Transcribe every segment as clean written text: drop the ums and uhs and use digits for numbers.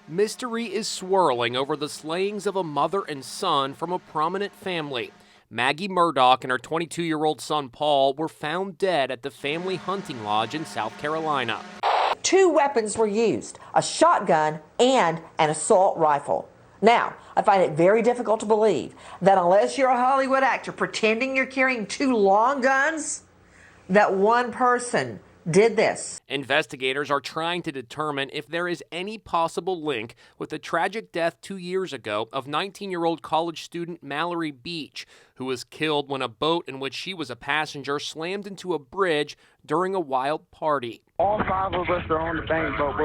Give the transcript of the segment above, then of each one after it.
Mystery is swirling over the slayings of a mother and son from a prominent family. Maggie Murdaugh and her 22-year-old son Paul were found dead at the family hunting lodge in South Carolina. 2 weapons were used, a shotgun and an assault rifle. Now, I find it very difficult to believe that unless you're a Hollywood actor pretending you're carrying 2 long guns, that one person did this. Investigators are trying to determine if there is any possible link with the tragic death 2 years ago of 19-year-old college student Mallory Beach, who was killed when a boat in which she was a passenger slammed into a bridge during a wild party. All 5 of us are on the bank, but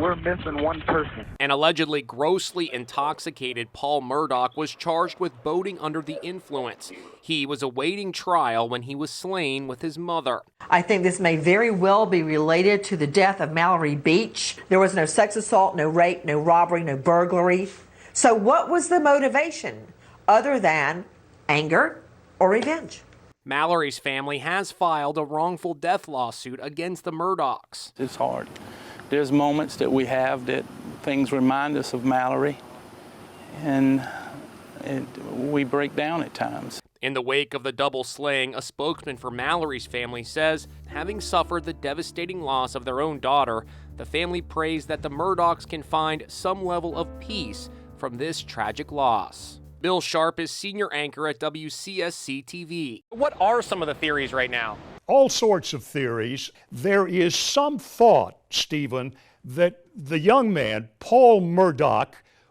we're missing one person. An allegedly grossly intoxicated Paul Murdaugh was charged with boating under the influence. He was awaiting trial when he was slain with his mother. I think this may very well be related to the death of Mallory Beach. There was no sex assault, no rape, no robbery, no burglary. So what was the motivation other than anger or revenge? Mallory's family has filed a wrongful death lawsuit against the Murdaughs. It's hard. There's moments that we have that things remind us of Mallory, and we break down at times. In the wake of the double slaying, a spokesman for Mallory's family says, having suffered the devastating loss of their own daughter, the family prays that the Murdaughs can find some level of peace from this tragic loss. Bill Sharp is senior anchor at WCSC-TV. What are some of the theories right now? All sorts of theories. There is some thought, Stephen, that the young man, Paul Murdaugh,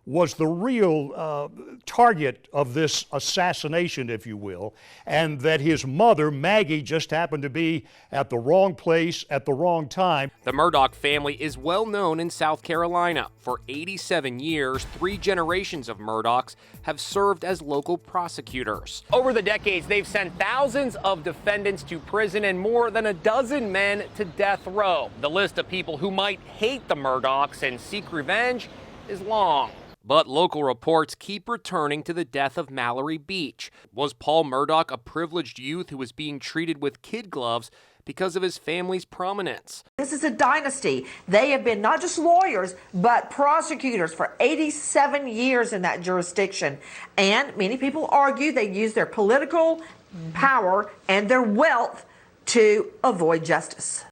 was the real target of this assassination, if you will, and that his mother, Maggie, just happened to be at the wrong place at the wrong time. The Murdaugh family is well known in South Carolina. For 87 years, 3 generations of Murdaughs have served as local prosecutors. Over the decades, they've sent thousands of defendants to prison and more than a dozen men to death row. The list of people who might hate the Murdaughs and seek revenge is long. But local reports keep returning to the death of Mallory Beach. Was Paul Murdaugh a privileged youth who was being treated with kid gloves because of his family's prominence? This is a dynasty. They have been not just lawyers, but prosecutors for 87 years in that jurisdiction. And many people argue they use their political power and their wealth to avoid justice.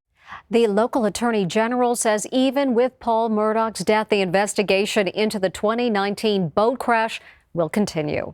The local attorney general says even with Paul Murdaugh's death, the investigation into the 2019 boat crash will continue.